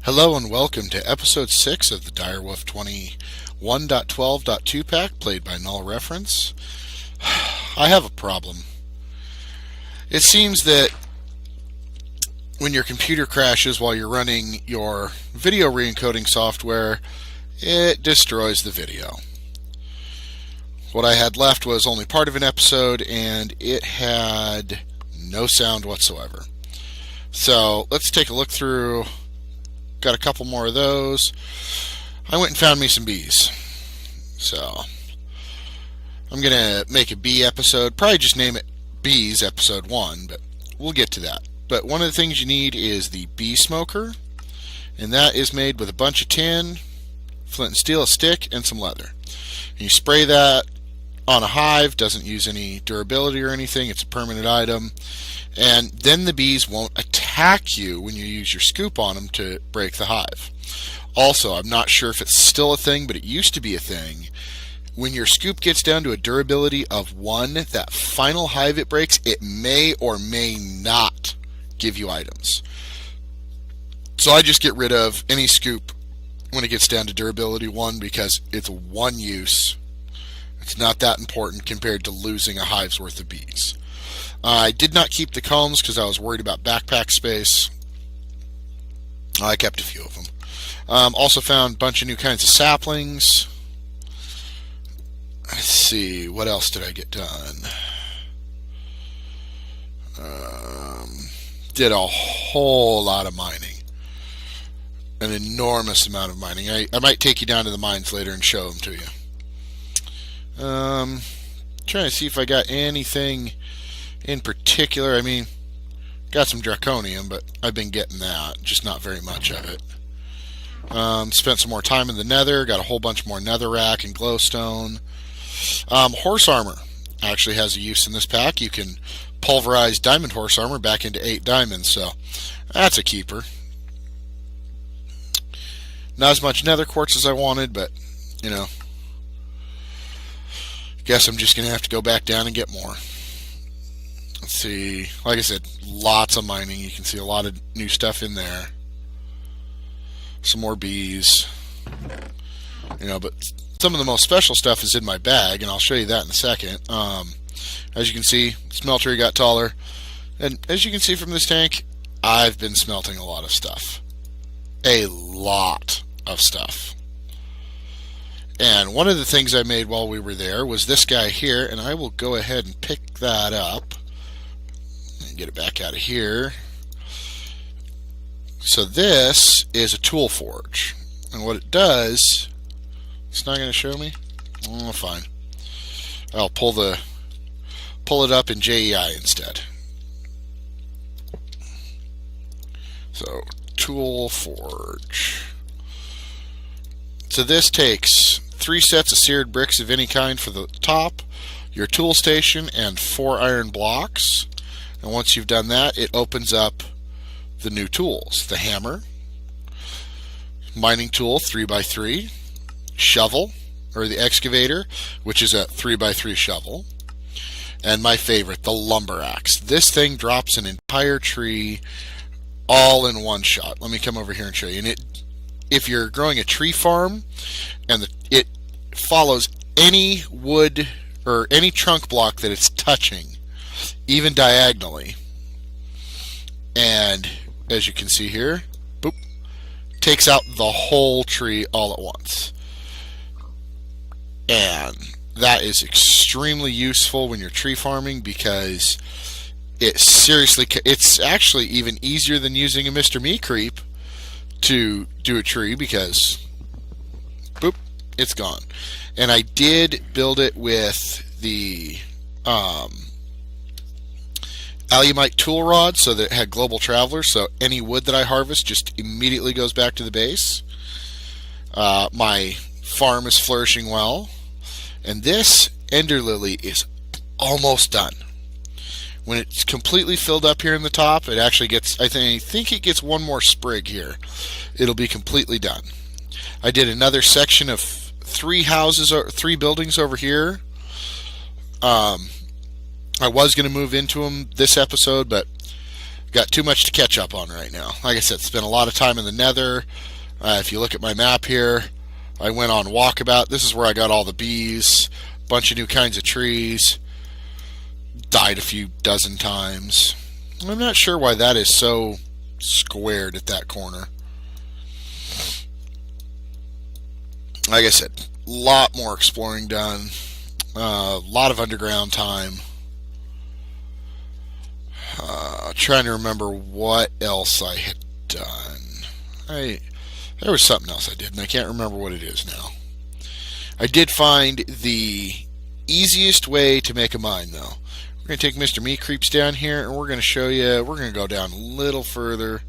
Hello and welcome to episode 6 of the Direwolf20 1.12.2 pack played by NulReference. I have a problem. It seems that when your computer crashes while you're running your video re-encoding software, it destroys the video. What I had left was only part of an episode and it had no sound whatsoever. So let's take a look through. Got a couple more of those. I went and found me some bees. So I'm going to make a bee episode. Probably just name it Bees Episode 1, but we'll get to that. But one of the things you need is the bee smoker, and that is made with a bunch of tin, flint and steel, a stick, and some leather. And you spray that on a hive. Doesn't use any durability or anything. It's a permanent item. And then the bees won't attack you when you use your scoop on them to break the hive. Also, I'm not sure if it's still a thing, but it used to be a thing. When your scoop gets down to a durability of 1, that final hive it breaks, it may or may not give you items. So I just get rid of any scoop when it gets down to durability 1 because it's one use. It's not that important compared to losing a hive's worth of bees. I did not keep the combs because I was worried about backpack space. I kept a few of them. Also found a bunch of new kinds of saplings. Let's see, what else did I get done? Did a whole lot of mining. An enormous amount of mining. I might take you down to the mines later and show them to you. Trying to see if I got anything in particular. I mean, got some draconium, but I've been getting that, just not very much of it. Spent some more time in the nether, got a whole bunch more netherrack and glowstone. Horse armor actually has a use in this pack. You can pulverize diamond horse armor back into 8 diamonds, so that's a keeper. Not as much nether quartz as I wanted, but, you know, guess I'm just going to have to go back down and get more. Let's see, like I said, lots of mining. You can see a lot of new stuff in there. Some more bees. You know, but some of the most special stuff is in my bag, and I'll show you that in a second. As you can see, smeltery got taller. And as you can see from this tank, I've been smelting a lot of stuff. A lot of stuff. And one of the things I made while we were there was this guy here, and I will go ahead and pick that up. Get it back out of here. So this is a tool forge, and what it does, it's not going to show me. Oh, fine. I'll pull it up in JEI instead. So tool forge. So this takes 3 sets of seared bricks of any kind for the top, your tool station, and 4 iron blocks. And once you've done that, it opens up the new tools. The hammer, mining tool 3x3, shovel, or the excavator, which is a 3x3 shovel, and my favorite, the lumber axe. This thing drops an entire tree all in one shot. Let me come over here and show you. And if you're growing a tree farm, and it follows any wood or any trunk block that it's touching, even diagonally, and as you can see here, boop, takes out the whole tree all at once. And that is extremely useful when you're tree farming because it's actually even easier than using a Mr. Me creep to do a tree because boop, it's gone. And I did build it with the alumite tool rod so that it had global traveler, so any wood that I harvest just immediately goes back to the base. My farm is flourishing well, and this ender lily is almost done. When it's completely filled up here in the top, it actually gets, I think it gets one more sprig here. It'll be completely done. I did another section of 3 houses or 3 buildings over here. I was going to move into them this episode, but Got too much to catch up on right now. Like I said, spent a lot of time in the nether. If you look at my map here, I went on walkabout. This is where I got all the bees, bunch of new kinds of trees, died a few dozen times. I'm not sure why that is so squared at that corner. Like I said, a lot more exploring done, a lot of underground time. Trying to remember what else I had done. There was something else I did, and I can't remember what it is now. I did find the easiest way to make a mine, though. We're going to take Mr. Meat Creeps down here, and we're going to show you. We're going to go down a little further.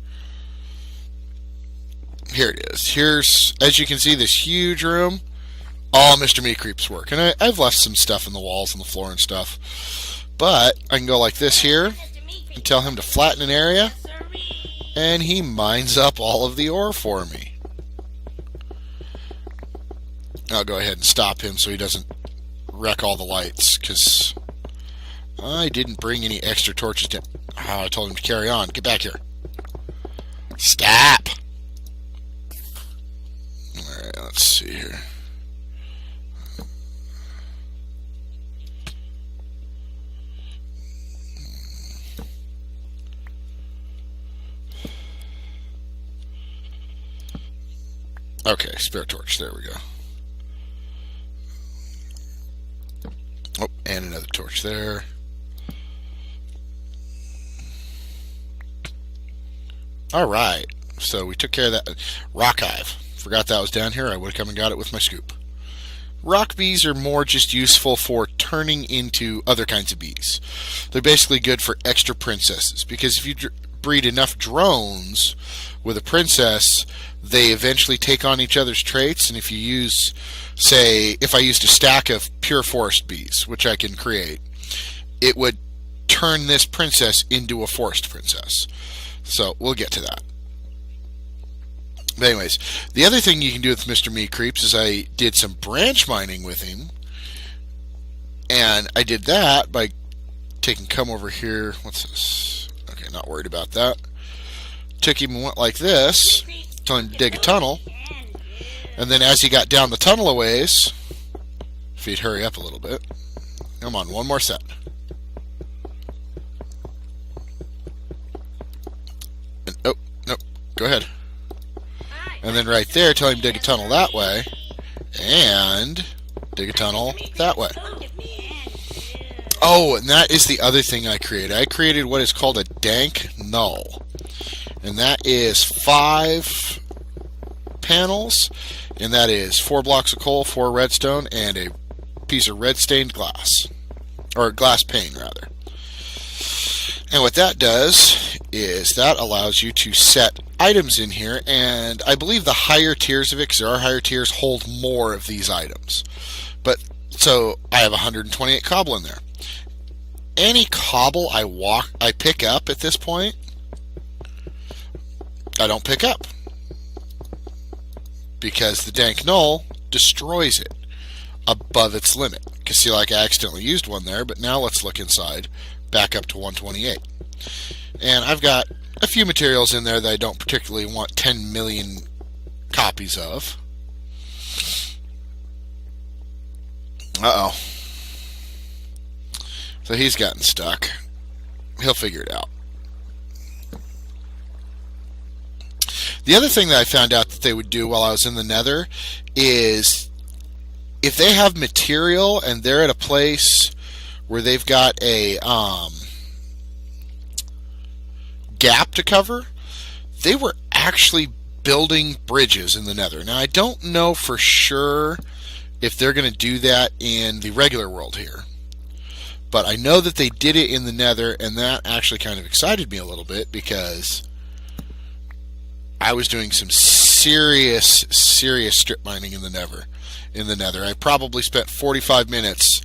Here it is. Here's, as you can see, this huge room. All Mr. Meat Creeps work. And I've left some stuff in the walls and the floor and stuff. But I can go like this here and tell him to flatten an area, and he mines up all of the ore for me. I'll go ahead and stop him so he doesn't wreck all the lights, because I didn't bring any extra torches down. I told him to carry on. Get back here. Stop! Alright, let's see here. Okay, spare torch. There we go. Oh, and another torch there. Alright, so we took care of that. Rock hive. Forgot that was down here. I would have come and got it with my scoop. Rock bees are more just useful for turning into other kinds of bees. They're basically good for extra princesses, because if you breed enough drones with a princess, they eventually take on each other's traits. And if you use, say, if I used a stack of pure forest bees, which I can create, it would turn this princess into a forest princess. So we'll get to that. But anyways, the other thing you can do with Mr. Meat Creeps is I did some branch mining with him. And I did that by taking, come over here. What's this? Okay, not worried about that. Took him and went like this, told him to dig a tunnel. And then as he got down the tunnel a ways, if he'd hurry up a little bit. Come on, one more set. And, oh, nope, go ahead. And then right there, tell him to dig a tunnel that way, and dig a tunnel that way. Oh, and that is the other thing I created. I created what is called a dank null. And that is 5 panels, and that is 4 blocks of coal, 4 redstone, and a piece of red stained glass. Or glass pane, rather. And what that does is that allows you to set items in here, and I believe the higher tiers of it, because there are higher tiers, hold more of these items. But so I have 128 cobble in there. Any cobble I pick up at this point, I don't pick up, because the dank null destroys it above its limit. Because see, like I accidentally used one there, but now let's look inside, back up to 128. And I've got a few materials in there that I don't particularly want 10 million copies of. Uh-oh. So he's gotten stuck. He'll figure it out. The other thing that I found out that they would do while I was in the nether is if they have material and they're at a place where they've got a gap to cover, they were actually building bridges in the nether. Now, I don't know for sure if they're going to do that in the regular world here, but I know that they did it in the nether, and that actually kind of excited me a little bit, because I was doing some serious strip mining in the nether. I probably spent 45 minutes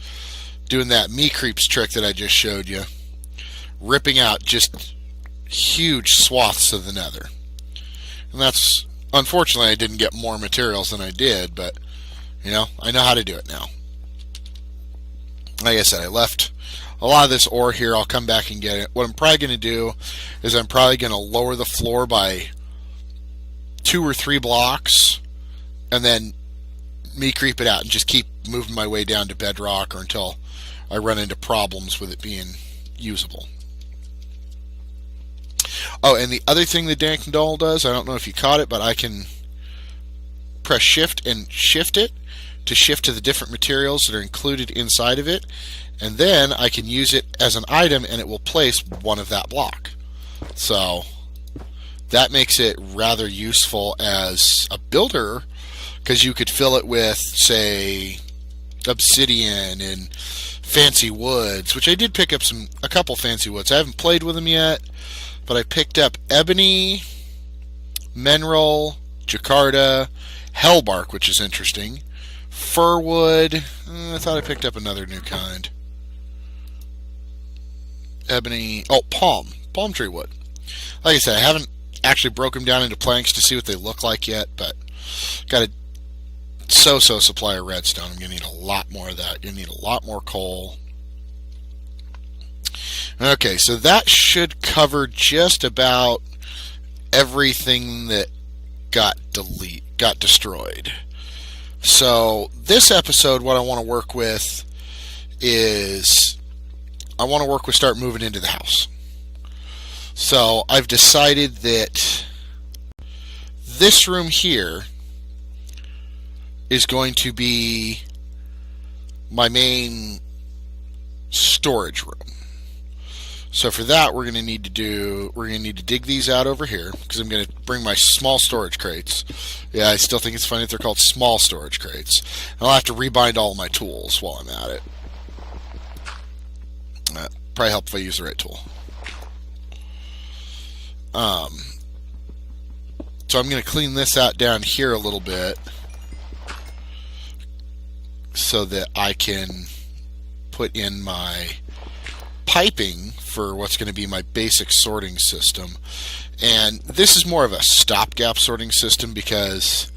doing that Meat Creeps trick that I just showed you, ripping out just huge swaths of the nether. And that's, unfortunately, I didn't get more materials than I did, but you know, I know how to do it now. Like I said, I left a lot of this ore here, I'll come back and get it. What I'm probably going to do is I'm probably going to lower the floor by 2 or 3 blocks, and then me creep it out and just keep moving my way down to bedrock or until I run into problems with it being usable. Oh, and the other thing the Dank Doll does, I don't know if you caught it, but I can press shift and shift it to shift to the different materials that are included inside of it, and then I can use it as an item and it will place one of that block. So that makes it rather useful as a builder, because you could fill it with, say, obsidian and fancy woods, which I did pick up a couple fancy woods. I haven't played with them yet, but I picked up ebony, mineral, jacarta, hellbark, which is interesting, firwood. I thought I picked up another new kind. Ebony, palm tree wood. Like I said, I haven't actually broken them down into planks to see what they look like yet, but got a so-so supply of redstone. I'm going to need a lot more of that. You're going to need a lot more coal. Okay, so that should cover just about everything that got destroyed. So this episode, what I want to work with is start moving into the house. So I've decided that this room here is going to be my main storage room. So for that, we're going to need to dig these out over here, because I'm going to bring my small storage crates. Yeah, I still think it's funny that they're called small storage crates. And I'll have to rebind all of my tools while I'm at it. Probably help if I use the right tool. So I'm going to clean this out down here a little bit so that I can put in my piping for what's going to be my basic sorting system. And this is more of a stopgap sorting system, because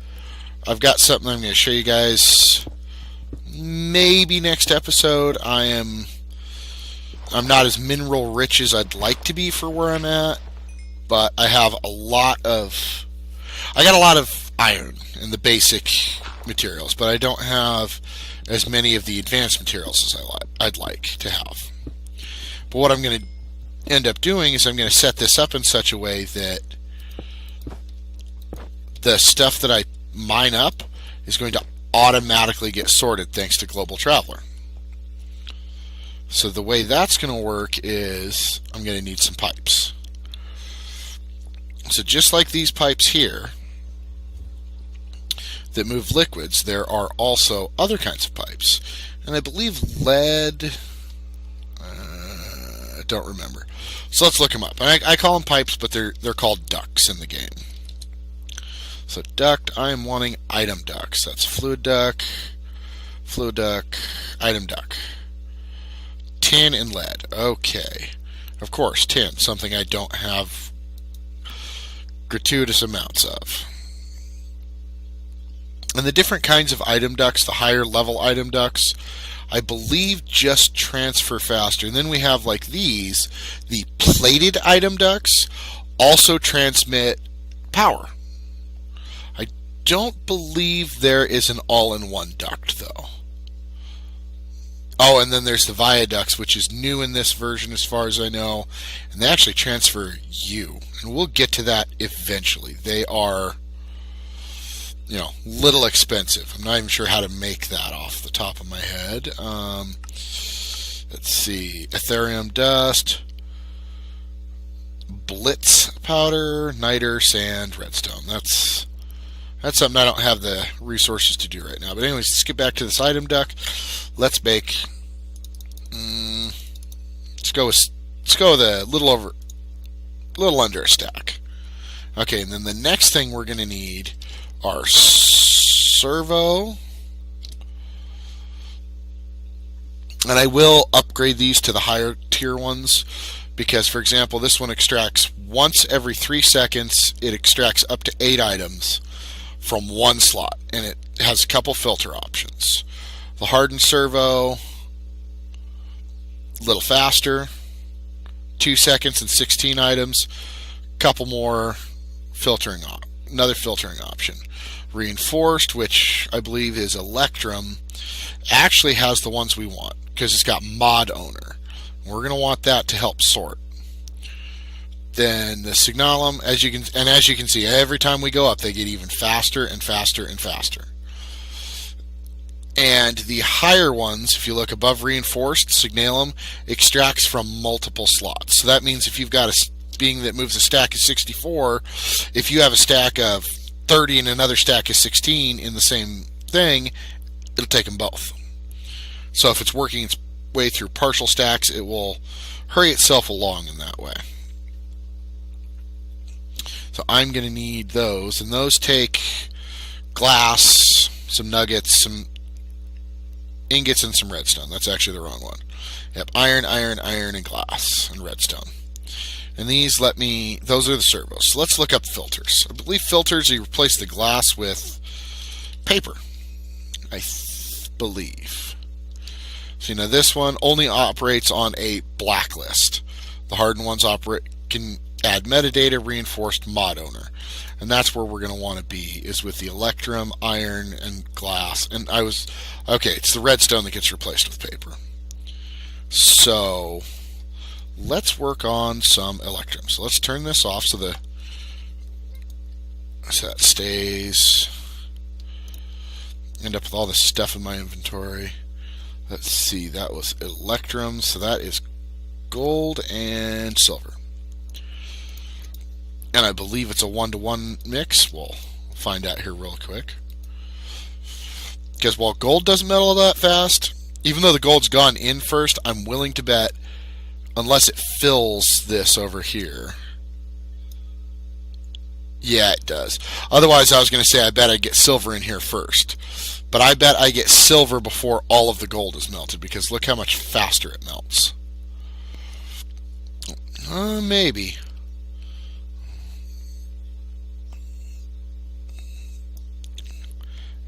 I've got something I'm going to show you guys maybe next episode. I'm not as mineral rich as I'd like to be for where I'm at, but I have I got a lot of iron in the basic materials, but I don't have as many of the advanced materials as I'd like to have. But what I'm going to end up doing is I'm going to set this up in such a way that the stuff that I mine up is going to automatically get sorted thanks to Global Traveler. So the way that's going to work is I'm going to need some pipes. So just like these pipes here that move liquids, there are also other kinds of pipes. And I believe lead, I don't remember. So let's look them up. I call them pipes, but they're called ducts in the game. So duct, I am wanting item ducts. That's fluid duct, item duct. Tin and lead. Okay. Of course, tin, something I don't have gratuitous amounts of. And the different kinds of item ducts, the higher level item ducts, I believe just transfer faster. And then we have like these, the plated item ducts also transmit power. I don't believe there is an all-in-one duct though. Oh, and then there's the viaducts, which is new in this version as far as I know, and they actually transfer U. And we'll get to that eventually. They are, little expensive. I'm not even sure how to make that off the top of my head. Let's see. Ethereum dust, blitz powder, niter, sand, redstone. That's something I don't have the resources to do right now. But anyways, let's get back to this item duct. Let's bake. Let's go with a little under a stack. Okay, and then the next thing we're going to need are servo. And I will upgrade these to the higher tier ones, because, for example, this one extracts once every 3 seconds. It extracts up to 8 items from one slot, and it has a couple filter options. The hardened servo A little faster, 2 seconds and 16 items, couple more filtering another filtering option. Reinforced, which I believe is Electrum, actually has the ones we want because it's got mod owner. We're going to want that to help sort. Then the Signalum, as you can see, every time we go up, they get even faster and faster and faster. And the higher ones, if you look above Reinforced, Signalum extracts from multiple slots. So that means if you've got a being that moves a stack of 64, if you have a stack of 30 and another stack of 16 in the same thing, it'll take them both. So if it's working its way through partial stacks, it will hurry itself along in that way. So I'm going to need those, and those take glass, some nuggets, some ingots, and some redstone. That's actually the wrong one. Yep, iron, and glass, and redstone. And these those are the servos. So let's look up filters. I believe filters, you replace the glass with paper. I believe. So this one only operates on a blacklist. The hardened ones can add metadata, reinforced, mod owner. And that's where we're going to want to be, is with the Electrum, iron, and glass. And it's the redstone that gets replaced with paper. So let's work on some Electrum. So let's turn this off so that stays. End up with all this stuff in my inventory. Let's see, that was Electrum, so that is gold and silver. And I believe it's a 1-to-1 mix. We'll find out here real quick. Because while gold doesn't melt that fast, even though the gold's gone in first, I'm willing to bet, unless it fills this over here. Yeah, it does. Otherwise, I was going to say I bet I'd get silver in here first. But I bet I get silver before all of the gold is melted, because look how much faster it melts. Maybe.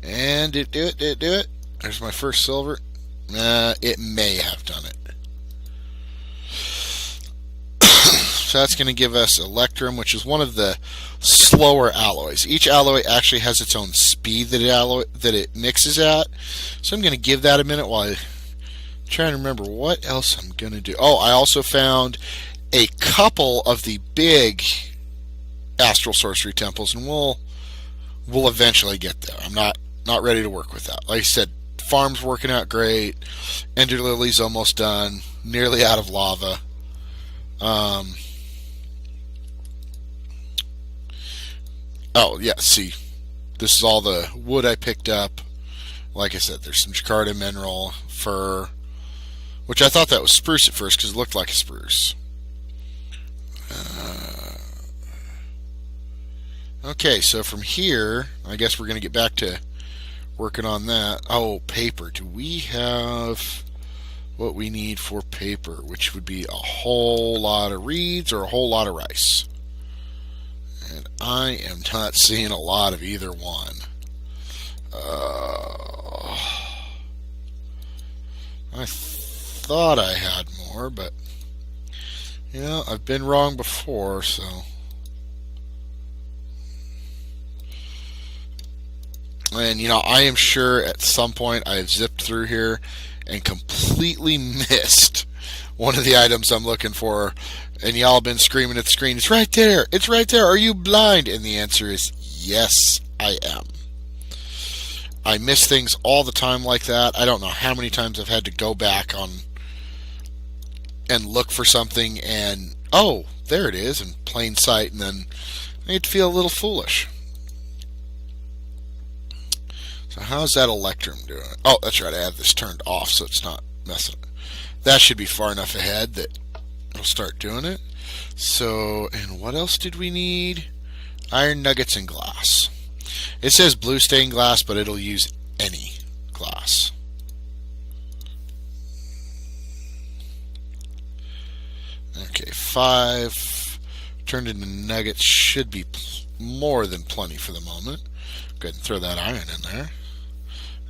And did it do it? There's my first silver. It may have done it. So that's going to give us Electrum, which is one of the slower alloys. Each alloy actually has its own speed that it mixes at. So I'm going to give that a minute while I try to remember what else I'm going to do. Oh, I also found a couple of the big astral sorcery temples, and we'll eventually get there. I'm not ready to work with that. Like I said, farm's working out great. Ender Lily's almost done. Nearly out of lava. Oh, yeah, see. This is all the wood I picked up. Like I said, there's some Jakarta mineral, fir, which I thought that was spruce at first because it looked like a spruce. Okay, so from here, I guess we're going to get back to working on that. Oh, paper. Do we have what we need for paper, which would be a whole lot of reeds or a whole lot of rice? And I am not seeing a lot of either one. I thought I had more, but I've been wrong before, so. And I am sure at some point I have zipped through here and completely missed one of the items I'm looking for, and y'all have been screaming at the screen, "It's right there! It's right there! Are you blind?" And the answer is yes, I am. I miss things all the time like that. I don't know how many times I've had to go back on and look for something, and oh, there it is in plain sight, and then I need to feel a little foolish. So how's that Electrum doing? Oh, that's right, I have this turned off so it's not messing. That should be far enough ahead that it'll start doing it. So, and what else did we need? Iron nuggets and glass. It says blue stained glass, but it'll use any glass. Okay, 5 turned into nuggets should be more than plenty for the moment. Go ahead and throw that iron in there.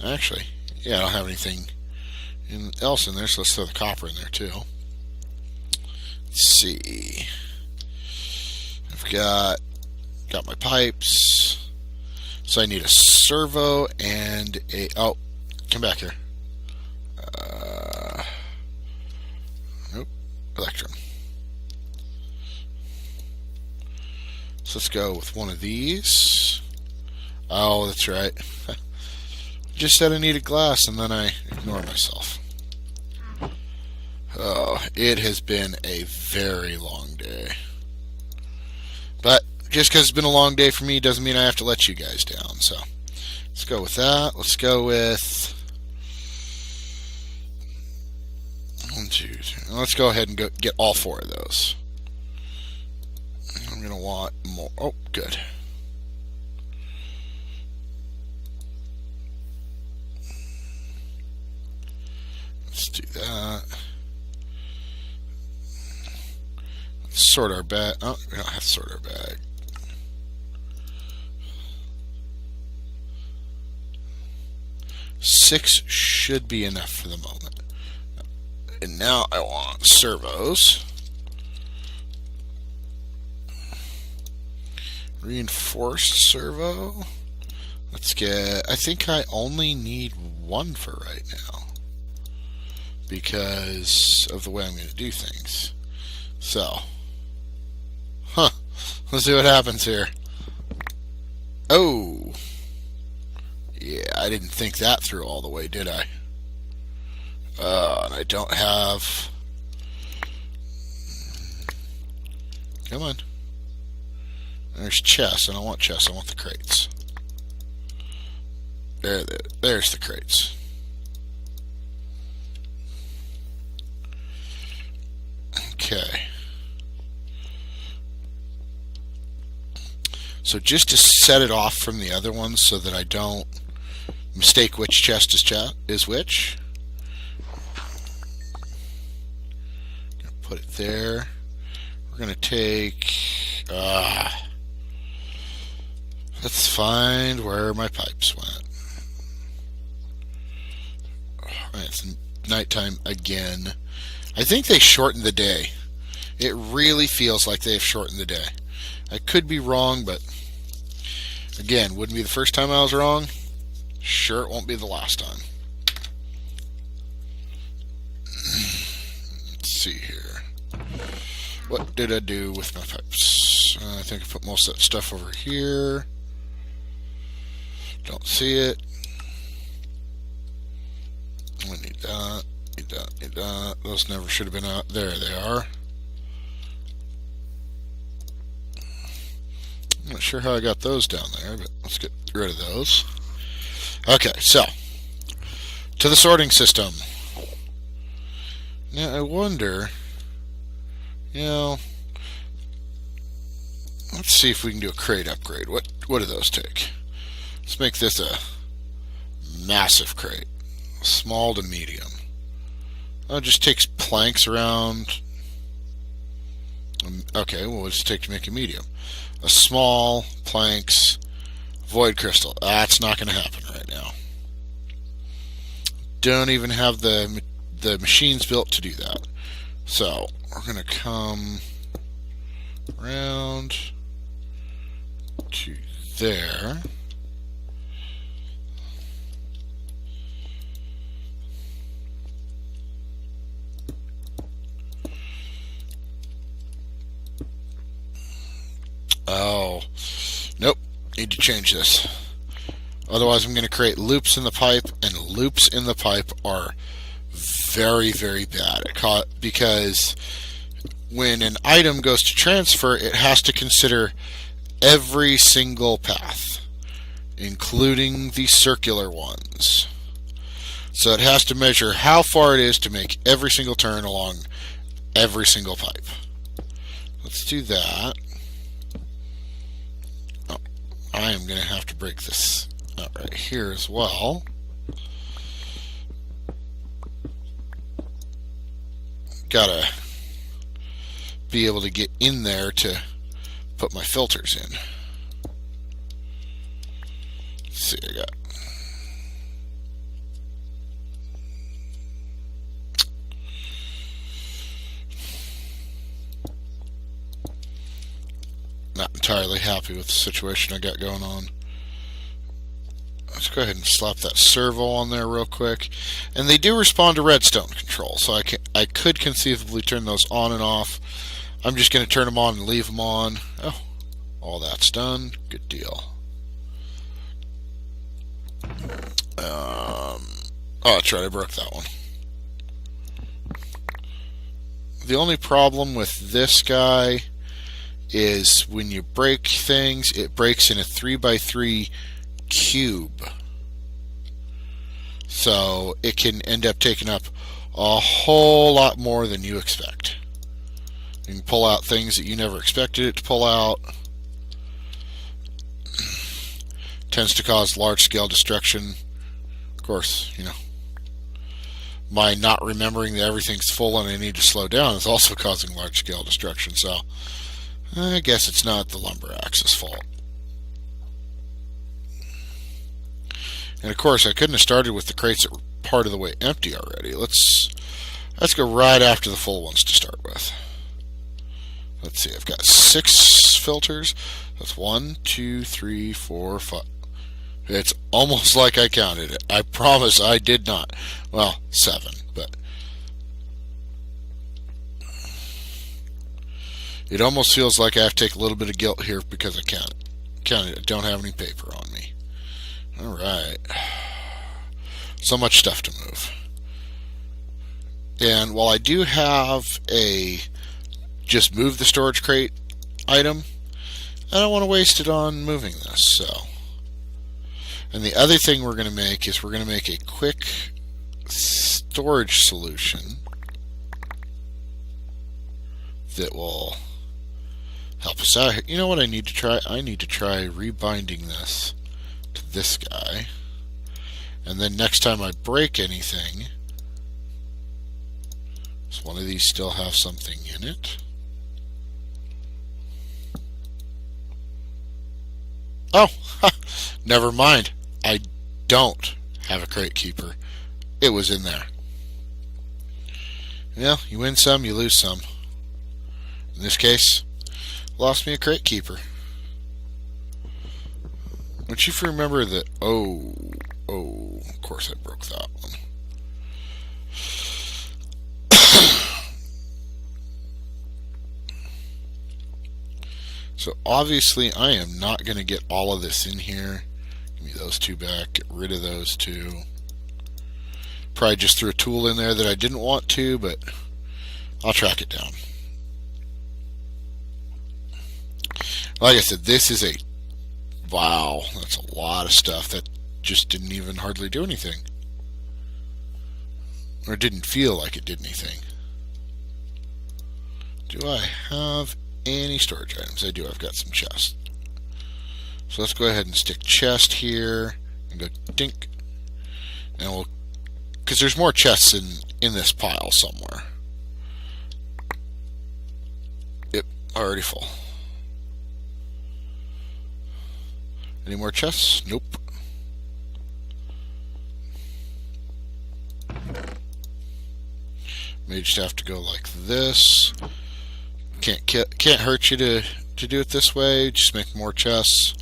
Actually, yeah, I don't have anything else in there, so let's throw the copper in there too. Let's see. I've got my pipes. So I need a servo and a... Oh, come back here. Nope. Electrum. So let's go with one of these. Oh, that's right. Just said I needed glass, and then I ignored myself. Oh, it has been a very long day. But just because it's been a long day for me doesn't mean I have to let you guys down. So let's go with that. Let's go with 1, 2, 3. Let's go ahead and get all 4 of those. I'm going to want more. Oh, good. Let's do that. Let's sort our bag. Oh, we don't have to sort our bag. Six should be enough for the moment. And now I want servos. Reinforced servo. Let's get... I think I only need 1 for right now, because of the way I'm going to do things. So, let's see what happens here. Oh, yeah, I didn't think that through all the way, did I? And I don't have... Come on. There's chests. I don't want chests, I want the crates. There's the crates. Okay. So just to set it off from the other ones so that I don't mistake which chest is which. Gonna put it there. We're gonna take... let's find where my pipes went. Alright, it's nighttime again. I think they shortened the day. It really feels like they've shortened the day. I could be wrong, but again, wouldn't be the first time I was wrong. Sure, it won't be the last time. Let's see here. What did I do with my pipes? I think I put most of that stuff over here. Don't see it. We need that. Need that. Those never should have been out. There they are. I'm not sure how I got those down there, but let's get rid of those. Okay, so to the sorting system. Now I wonder, let's see if we can do a crate upgrade. What do those take? Let's make this a massive crate, small to medium. It just takes planks around. Okay, well, what's it take to make a medium? A small, planks, void crystal. That's not going to happen right now. Don't even have the machines built to do that. So we're going to come around to there. Oh, nope, need to change this. Otherwise I'm going to create loops in the pipe, and loops in the pipe are very, very bad. Because when an item goes to transfer, it has to consider every single path, including the circular ones. So it has to measure how far it is to make every single turn along every single pipe. Let's do that. I am going to have to break this out right here as well. Gotta be able to get in there to put my filters in. Let's see, I got entirely happy with the situation I got going on. Let's go ahead and slap that servo on there real quick. And they do respond to redstone control, so I could conceivably turn those on and off. I'm just going to turn them on and leave them on. Oh, all that's done. Good deal. Oh, that's right, I broke that one. The only problem with this guy is when you break things, it breaks in a 3x3 cube. So it can end up taking up a whole lot more than you expect. You can pull out things that you never expected it to pull out. Tends to cause large-scale destruction. Of course, you know, my not remembering that everything's full and I need to slow down is also causing large-scale destruction. So I guess it's not the lumber axe's fault. And of course, I couldn't have started with the crates that were part of the way empty already. Let's go right after the full ones to start with. Let's see, I've got 6 filters. That's 1, 2, 3, 4, 5. It's almost like I counted it. I promise I did not. Well, 7, but it almost feels like I have to take a little bit of guilt here because I counted. I don't have any paper on me. Alright. So much stuff to move. And while I do have a just move the storage crate item, I don't want to waste it on moving this. So, and the other thing we're going to make is we're going to make a quick storage solution that will help us out here. You know what I need to try? I need to try rebinding this to this guy, and then next time I break anything, does one of these still have something in it? Oh, never mind. I don't have a crate keeper. It was in there. Well, you win some, you lose some. In this case, lost me a crate keeper. Don't you remember that? Oh, of course I broke that one. So obviously I am not going to get all of this in here. Give me those 2 back. Get rid of those 2. Probably just threw a tool in there that I didn't want to, but I'll track it down. Like I said, this is a... Wow, that's a lot of stuff that just didn't even hardly do anything. Or didn't feel like it did anything. Do I have any storage items? I do. I've got some chests. So let's go ahead and stick chest here and go dink. And we'll, because there's more chests in this pile somewhere. Yep, already full. Any more chests? Nope. May just have to go like this. Can't hurt you to do it this way. Just make more chests,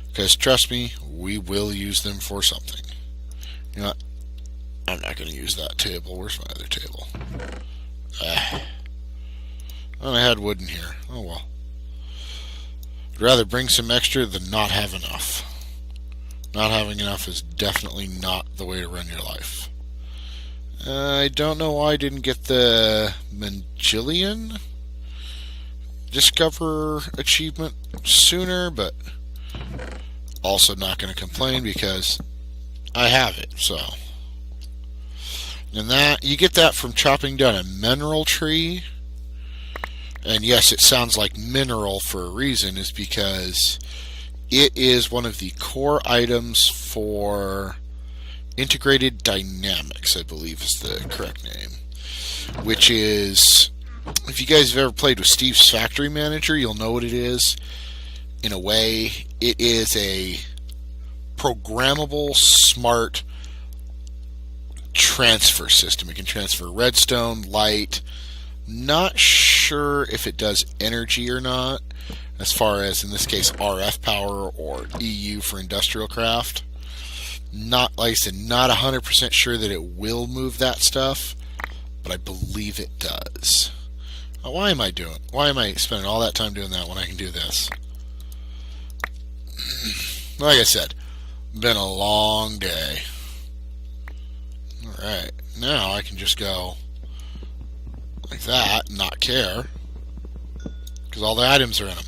because trust me, we will use them for something. You know what? I'm not going to use that table. Where's my other table? Oh, I had wood in here. Oh well. I'd rather bring some extra than not have enough. Not having enough is definitely not the way to run your life. I don't know why I didn't get the Mangillion Discover achievement sooner, but also not going to complain because I have it. So, and that you get that from chopping down a mineral tree. And yes, it sounds like mineral for a reason, is because it is one of the core items for integrated dynamics, I believe is the correct name, which is, if you guys have ever played with Steve's Factory Manager, you'll know what it is. In a way, it is a programmable, smart transfer system. It can transfer redstone, light. Not sure if it does energy or not. as far as, in this case, RF power or EU for industrial craft. Not, like I said, not 100% sure that it will move that stuff, but I believe it does. Why am I spending all that time doing that when I can do this? Like I said, been a long day. Alright, now I can just go like that and not care, because all the items are in them.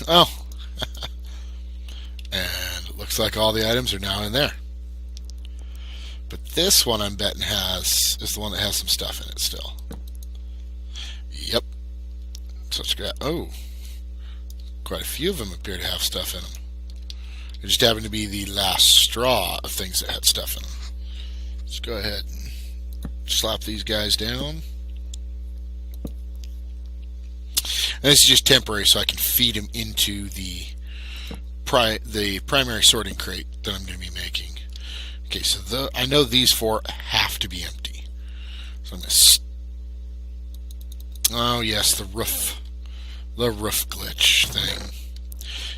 Oh, and it looks like all the items are now in there. But this one, I'm betting, is the one that has some stuff in it still. Yep. Such great. Oh, quite a few of them appear to have stuff in them. It just happened to be the last straw of things that had stuff in them. Let's go ahead and slap these guys down. And this is just temporary, so I can feed them into the primary sorting crate that I'm going to be making. Okay, so I know these four have to be empty. So I'm going to... Oh, yes, the roof glitch thing.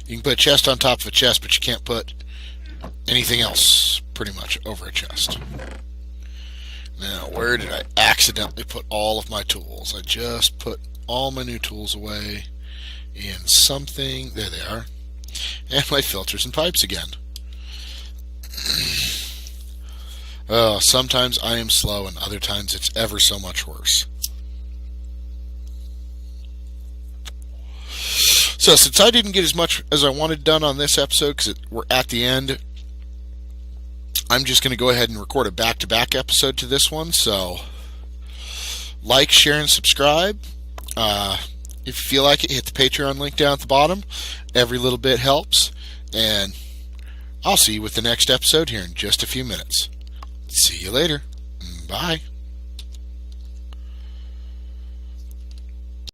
You can put a chest on top of a chest, but you can't put anything else, pretty much, over a chest. Now, where did I accidentally put all of my tools? I just put all my new tools away in something. There they are. And my filters and pipes again. Sometimes I am slow, and other times it's ever so much worse. So since I didn't get as much as I wanted done on this episode, because we're at the end, I'm just going to go ahead and record a back-to-back episode to this one. So like, share, and subscribe. If you feel like it, hit the Patreon link down at the bottom. Every little bit helps. And I'll see you with the next episode here in just a few minutes. See you later. Bye.